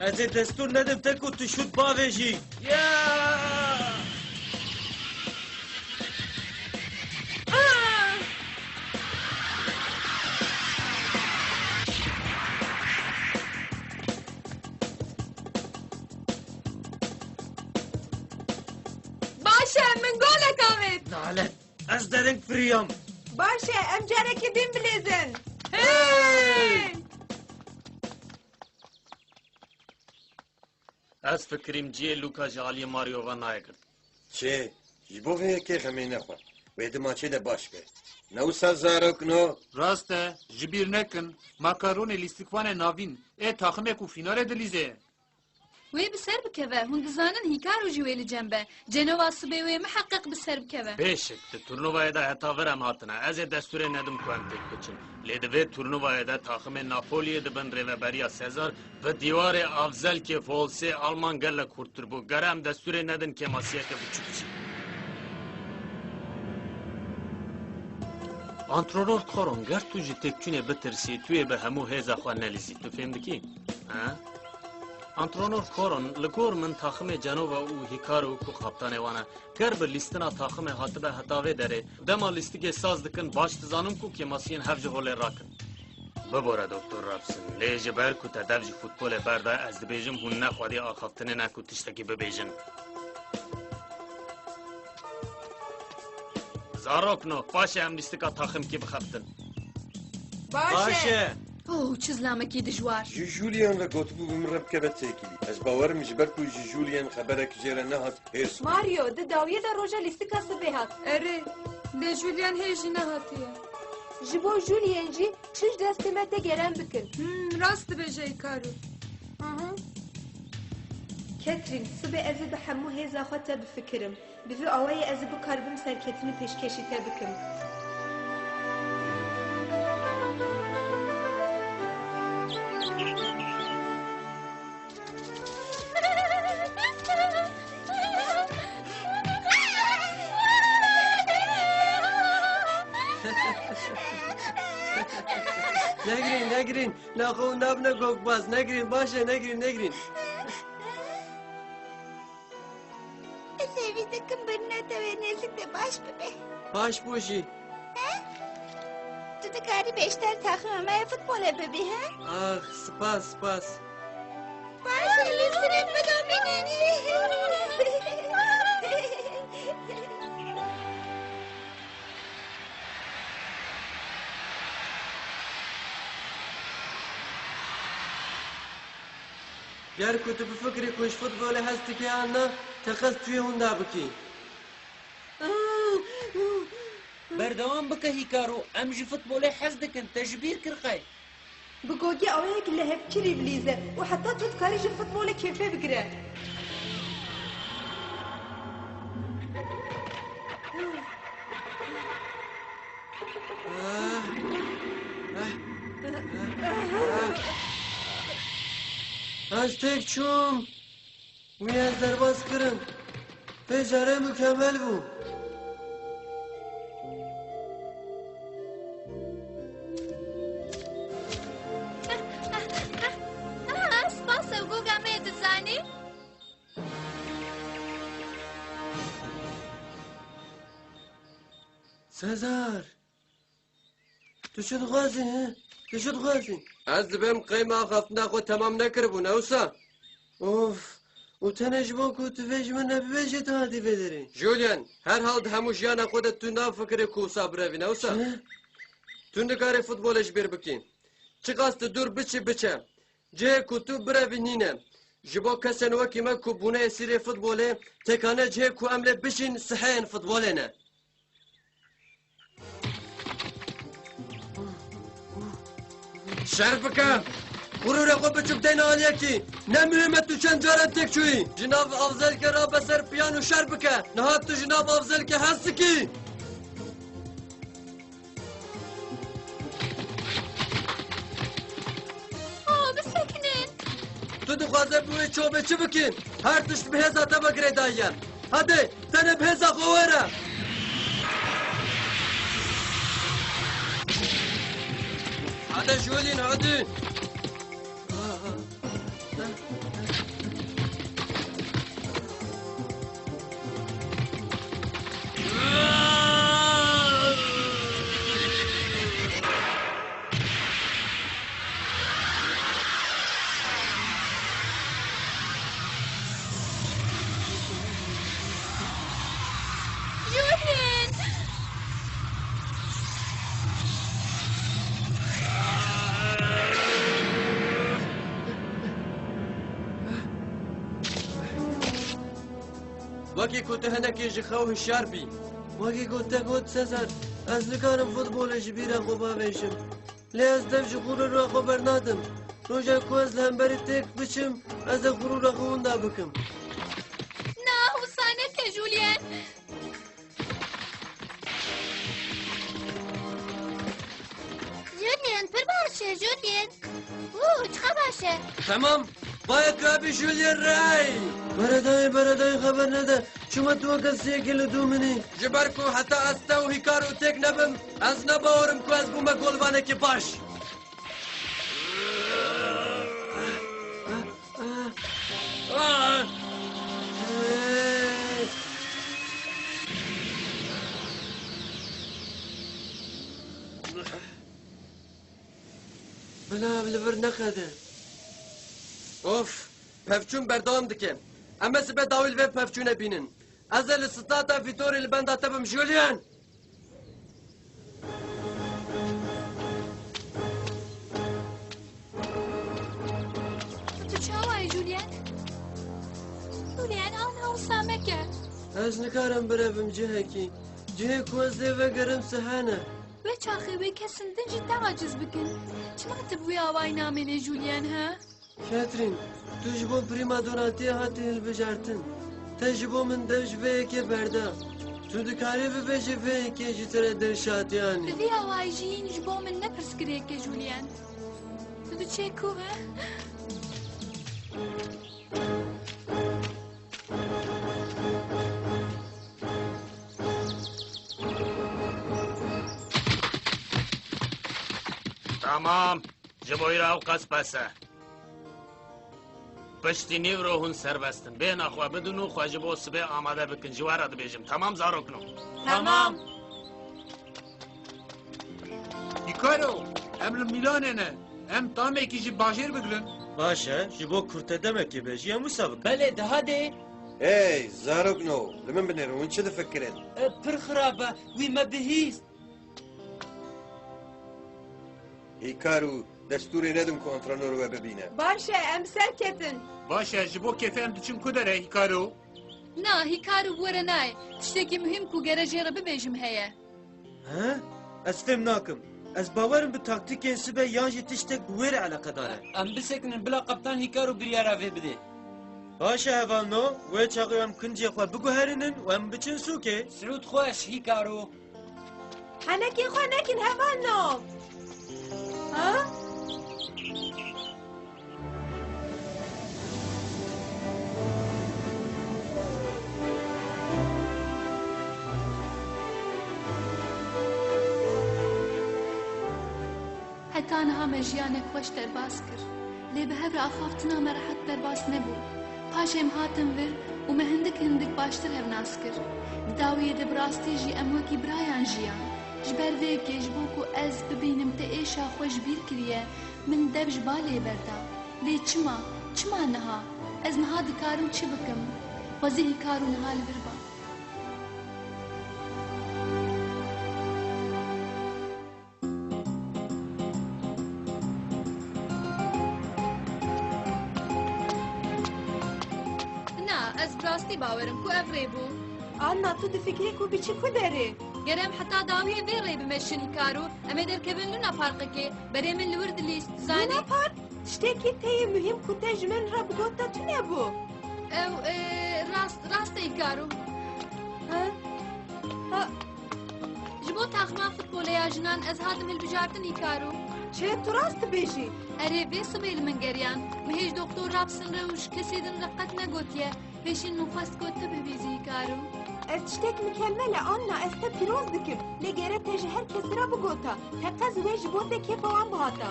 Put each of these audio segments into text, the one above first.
Ez ê destûr nedim te ku tu şut bavêjî. Ya! باشه من گولek avêt. Nalet! Ez derin firiyam. باشه em carekê din bilêzin. Hey! Ez fikirîm ciyê Luka ji aliyê Mario nayê kirt. Çê, ji bo vê yekê xemê nexwe. Wê di maçê de baş be. Newsa zarok no. Rast e, ji bîr nekin, makaronê lîstikvanê navîn, ê taximê ku fînalê dilîzê. Wê bi ser bikeve, hûn dizanin hîkar jî wê li cem be. Cenova sibê wê miheqqiq bi ser bikeve. Bêşik, di turnuvayê de heta vir em hatine. Ez ê destûrê nedim ku em têk biçin. Lê di vê turnuvayê de taximê Napoliyê dibin rêveberiya Sezar ve dîwarê avzelkê Folsê Alman gelek hûrtir bû. Gere em destûrê nedin kemasiyeke biçûk biçin. Antrenör Koron, ger tu ji têkçûnê bitirsî, tu yê bi hemû hêza xwe nelîzî. Tu fêm dikî? Ha? Antrenör Koron, li gor min taximê Cenova û Hikaru ku kaptanê wan e, ger bi lîstina taximê hatibe heta vê derê, dema lîstikê saz dikin, baş dizanim ku kemasiyên hev ji holê rakin. Bibore Doktor Rapsin, lê ji ber ku te dev jî futbolê berda, ez dibêjim hûn nexwedî axaftinê ne ku tiştekî bibêjin. Zarok no, paşê em lîstika taximkî bixebtin. باشه. Oh, çi zlamekî dijwar. Ji Julian ve gotibû bi min re bikeve têkilî. Ez bawerim ji ber ku ji Julian xeberek jêre nehat hêrs. Mario di dawiyê de roja lîstika sibê hat. Erê, lê Julian hê jî nehatiye. Ji bo Julien jî çiş destê me te gerem bikin. Rast dibêje Hikaru. Ketrin, sibê ez ê bi hemû hêza xwe te bifikirim. Bi vî awayê ez ê bikaribim serketinî pêşkêşî te bikim. Negirin, negirin, naxu nabne gokbaz, negirin, başe, negirin. Sevi takım birine de ve nezik de baş bebe. Baş boşi. Tu da gari beşler takım ama futbol bebi ha? Ah, spas. Baş elistire mi domineni? Ger ku tu bifikirî ku ji futbolê hez dikî an ne, te qes tuyê hûn da bikî. Berdewam bike Hikaru, em ji futbolê hez dikin, te ji bîr kir qey. Bi gogî awayek li hevkirî bilîze û heta tu dikarî ji futbolê kêfê bigire. Ez tek çûm. Wî ez derbas kirin. Pêjare mükemmel bû. Spas ew goga me dizanî? Sezar. Tu çi dixwazî he? Tu çi dixwazî? Ez dibêm qeyma xaftina xwe temam nekiribû newsa. Of. û tenê ji bo ku tu vê ji min nebibêjî tu hatî vê derê. Julian, her hal di hemû jiyana xwe de tu nafikirî ku wisa birevî newsa. Tu nikarî futbolê ji bîr bikî. Çi qas tu dur biçî biçe. Cihê ku tu birevî nîne. Ji bo kesên wekî me ku bûne esîrê futbolê, tekane cihê ku em lê bişîn siheyên futbolê ne. Şer bike! Gurûrê xwe biçûk têne aliyekî. Ne mühim e tu çend caran têk çûyî. Ji nav avzelke ra beser piyan û şer bike. Niha tu ji nav avzelke hez dikî. Bisekinin. Tu dixwaze bu wê çobê çi bikî? Her tişt bi hêza te vegirê daye. Hadi, tenê bi hêza xwe were. Hadi Julien, hadi. وەکی کوتە هەنەکێژی خەو هشار بی وەکی گوتە گوت سەزار ئەس نکارم فوتبۆلێکی بیرە خۆ بابێژم لێ ئەس دەفژی غورورە خۆ بەرنادم ڕۆژە کۆز لە هەمبەری تێک بچم ئەس دە غورورە خۆوندا بکەم نا حوسانەکە جولیان جوليان پر باشه جوليان چقدر باشه تەمام باید کابی ژولێن ڕای بەرەدای خەبەر نەدە چوومە تۆ کەسێکی لە دوو منی ji ber ku heta ez te û hîkar û têk nebim ez nebawerim ku ez bûme golvanekî baş Belav li vir nexede Of, pevçûn berdewam dike. Em ê sibe dawî li vê pevçûnê bînin. Ez ê li stata Vîtorê li benda te bim Julien. Tu çawayê Julien? Julien an hewsameke. Ez nikarim birevim cihekî. Cihê ku ez lê vegerim sihene. Ve çaxê wê kesin din jî te aciz bikin. Çima tu bi wî awayî namêne Julien he? Catherine, tu ji bo prima donatiyê hatî hilbijartin. Te ji bo min dev ji vê yekê berda. Tu dikarî bibêjî vê yekê ji te re dilşadiyanî. Bi vî awayî jî hîn ji bo min ne pirsgirêke Julien. Tu diçe ku he? Tamam. Ji bo îra ew qas bese. Piştî nîvro hûn serbestin. Bêhna xwe bidin û xwe ji bo sibê amade bikin. Ji we re dibêjim. Tamam zarokno. Tamam. Hîkaro em li Milanê ne em tamekî ji bajêr bigirin Baş e, ji bo kurte demekê bêjî hemû sabik. Belê dihadê Hey zarokno li min binêrin hûn çi difikirin pir xirabe wî me bihîst hîkar û destûrê nedim ku antrenor we bibîne Baş e em serketin. Baş e ji bo kêfê em diçin ku dere Hîkaro Na hîkar û were nayê. Tiştekî muhim ku gere jê re bibêjim heye. He? Ez fêm nakim. Ez bawerim bi taktikên sibe yan jî tiştek bi wê re eleqedar e. em bisekinin bila qeptan Hîkaro biryara vê bidê Baş e hevalno, wê çaxê em kincê xwe biguherînin û em biçin sûkê. Sirût xweş Hîkaro Henekî xwe nekin heval no. Ha? Heta niha me jiyanek xweş derbas kir. Lê bi hev re axaftina me rehet derbas nebû. Paş em hatin vir û me hindik baştir hevnas kir. Di dawiyê de bi rastî jî em wekî birayan jiyan. Ji ber vê yekê ji bo ku ez bibînim te êşa xwe ji bîr kiriye, min dev ji balê berda. Lê çima niha? Ez niha dikarim çi bikim? Xwezî hîkar û niha li vir ba. Na, ez bi rastî bawerim ku ev rê bû. Anna tu difikirî ku biçî ku derê. Gerem heta dawiyê vê rê bimeşin hîkaro, em ê derkevin Luna Parkekê, berê min li wir dilîst, zanî? Luna Park? Tiştekî teyê mühim ku te ji min re bigota tu nebû. Ew, rast e hîkaro. Ha? Ha? Ji bo taxma futboleya jinan ez hatim hilbijartin hîkaro. Çê tu rast dibêjî? Erê vê sibê li min geriyan, me hêj doktor rapsin re û ji kesê din re qet negotiye, pêşîn min xwest got tu bibêjî hîkaro. Ez tiştek mükemmel e Anna ez te pîroz dikim. Lê gere te ji her kesî re bigota. Te qez wê ji bo te kêfa wan bihata.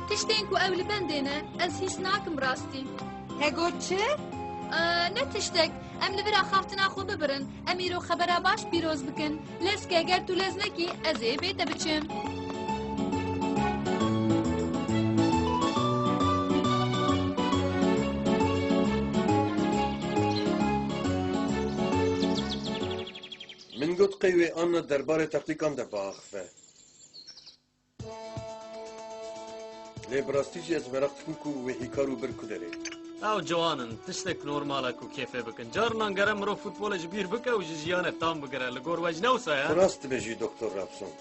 Tiştên ku ew li bendê ne, ez hîs nakim rastî. He got çi? Ne tiştek, em li vir axaftina xwe bibirin, em îro xebera baş pîroz bikin. Leske eger tu lez nekî, ez ê bê te biçim. min got qewê Anna derbarê teqtîkan de biaxife lê bi rastî jî ez merak dikim ku wê hîkar û bir ku derê او جوانن تشتك نورمالك وكيفه بكن جارنا نگرم مرو فوتبول جبير بك وجيانه تام بگره لگور وجنوسا يا راست بجي دكتور رابسون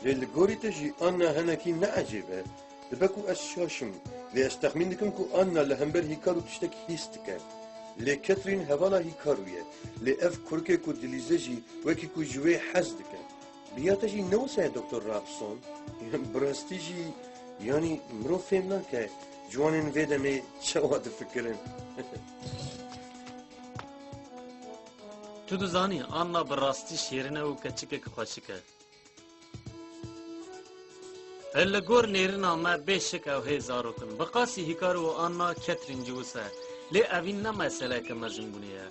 للگوری تجي انا هنكي نعجبه دبكو اشاشم لاستخمين دكم كو انا لهمبر هيكارو تشتك هيستك لكاترين هوالا هيكارويه لاف كوركي كو دليزجي وكي كو جوي حزدك بياتجي نوسا يا دكتور رابسون براستيجي يعني مرو فهمنا که جوانن ویدمه چواد فکرن تو دزانی آنا براستی شیرنه و کچکه که خوشکه لگور نیرنا ما بیشک او هزارو کن بقاسی هیکارو و آنا کترین جوسه لی اوین نه مسئله که مجن بونیه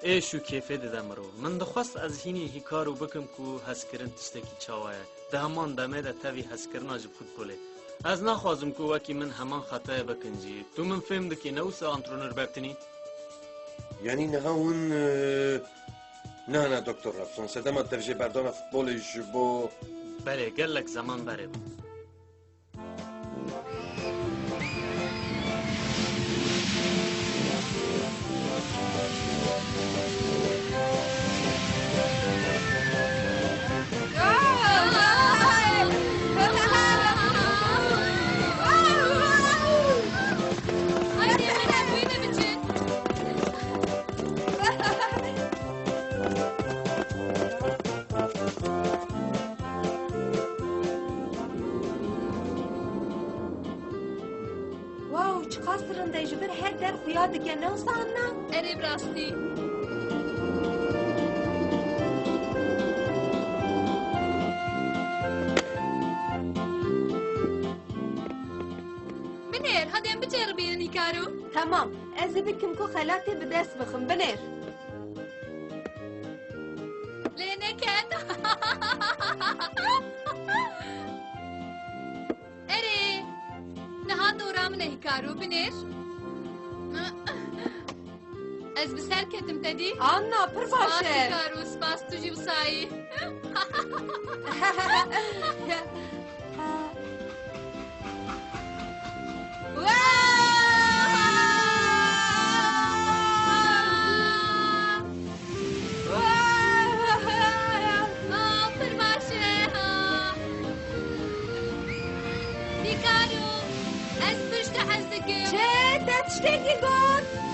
ایشو کیفه دیده مرو من دخواست از هینی هیکارو بکم که هسکرن تشتکی چاوه ده همان دمه ده تاوی هسکرنا جب فوتبوله از نخوازم که وکی من همان خطای بکنجی تو من فهم دکی نوسا انترونر ببتنی؟ یعنی نه اون نه دکتر رابسون سدما درجه بردان فوتبول جبو بله گلک زمان بره بود دیگه نوسا آنا اره براستی بنير هادي ام بتجربين هيكارو تمام از بكم كو خلاتي بداس بخم بنير لينكت اره نهاد دورا من هيكارو بنير از بسر کتم تدی؟ آنا پر باشه سپاس کارو سپاس توجی بسایی پر باشه هیکارو از پشت حزدکم چه؟ تشتکی گفت؟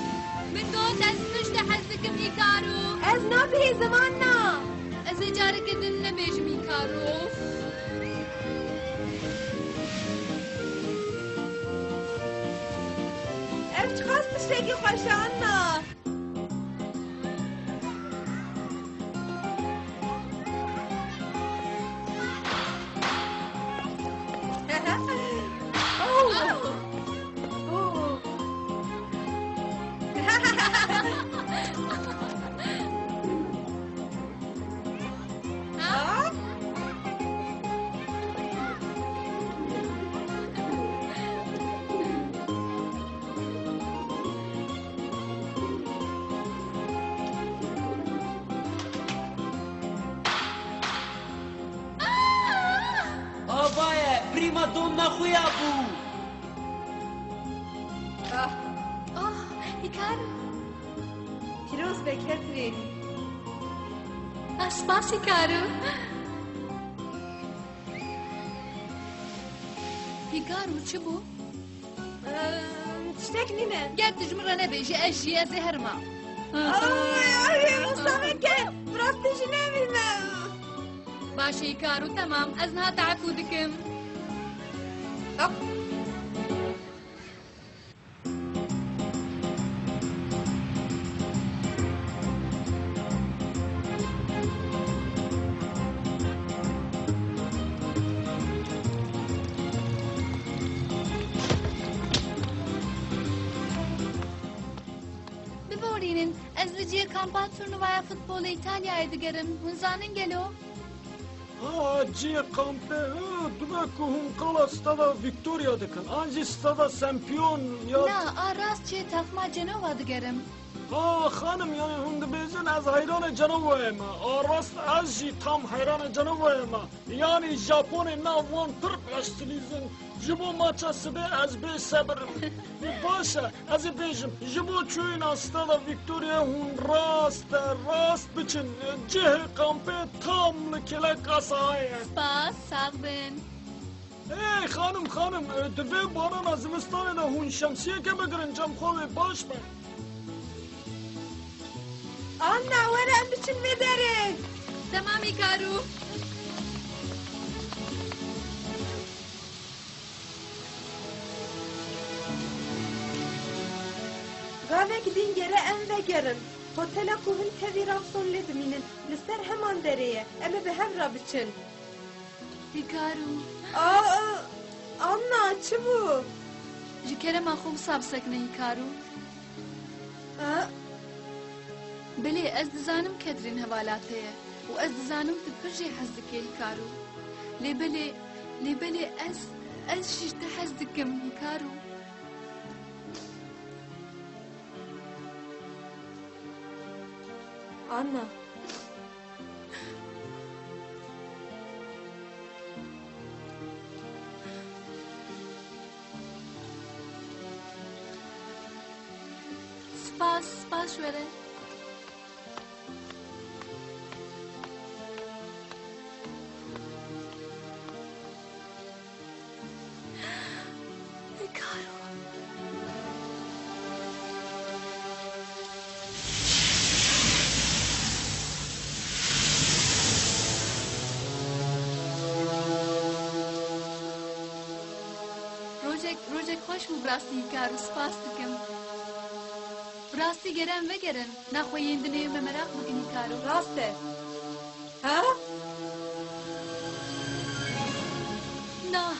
من قلت از پشت حزدکم هیکارو از نابه زمان نا از اجاره کردن نبیجم هیکارو اف چخواست تشتکی خوشه آنا prima donna خویا بو هیکارو پیروز بکترین سپاس هیکارو هیکارو چه بو؟ تشتك نينا قاعد تجمر انا بيجي اشياء زهرما يا مصطفى براس تجي نامي باشا هيكارو تمام ازنها تعفو دكم از لجیه کامپات تورنوای فوتبول ایتالیای دگرم ونزانن گلو جی کامپه دمکو هم قلا سtada Victoria دکن آنجی سtada سمپیون یا نه راست چه تخما جنوا دگرم خانم یعنی هند بیزن از حیران جنوبه ما راست از جی tam حیران جنوبه ما یعنی ژاپن ناوان پر پلاستلیزن جبو ماچا سبه از به صبرم باشه از بیجم جبو چوین استادا ویکتوریا هون راست بچن جه کامپه tam لکله کاسای سپاس ساغبن ای خانم دوی باران از زمستان ده هون شمسیه که بگرن جم خواه باش به آنا ورم بچن میداره تمام هیکارو غاوك دين جرا ام وگرن هوتلا كوهن تبي رافصون لدمينن لسر همان دريه اما بهفرا بچن هیکارو آنا چه بو؟ ji kerema xwe wisa bisekine hîkaro bilê ez dizanim Ketrin hevalate ye û ez dizanim tu pir jê hez dike hîkaro lê belê ez jî te hez dikim hîkaro Anna Spas were hîkaro Rojek xweş bû birastî hîkaro spas dikim Rastî gerem vegerin naxweyên dinê me merak bikin hîkaro rast e ha? Na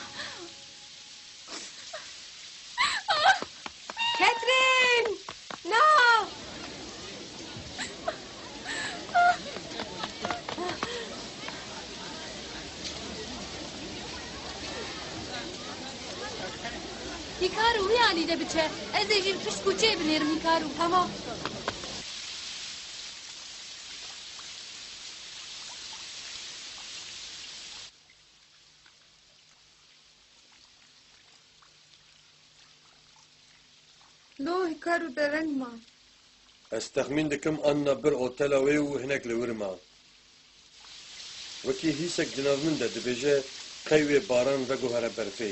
Ketrin! No! hîkaro wî alî de biçe ez ê jî pişt kûçeyê binêrim hîkaro Tamam. لو هیکارو درنگ ما Ez texmîn dikim anna bir otela wê û hinek li wir ma. Wekî hîsek di nav min de dibêje qey wê baran veguhere berfê.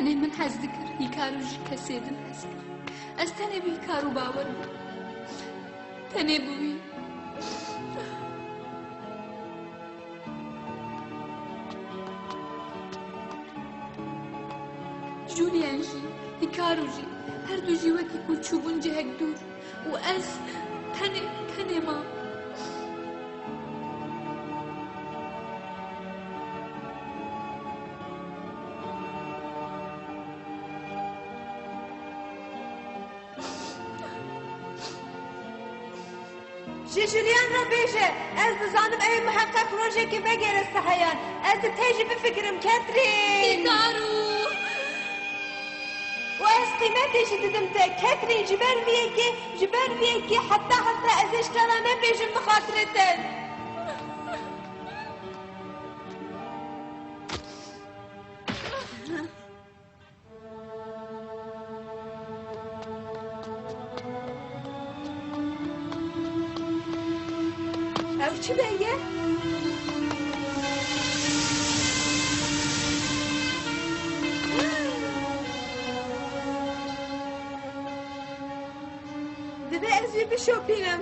tenê min hez dikir hîkaro ji kesê din hez kir ez tenê bi hîkaro bawer bûm tenê bi wî Julian jî hîkaro jî her du jî wekî ku çûbûn cihek dûr û ez tenê mam Jülian را بیشه از دزانم ای محقق روژه که بگیره سحیان از تیجی بفکرم کترین هیکارو و از قیمتش دیدم تا کترین جبر بیه که حتی ازش تانا نبیشم بخاطرتن او چی بگه؟ دبه از یه بشوپینم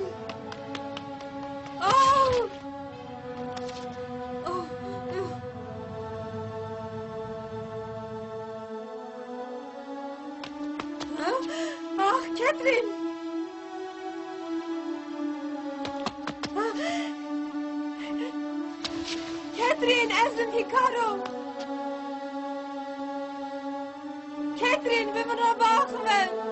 کترین Catherine, ezdim hikaro. Ketrin, به من را باخمه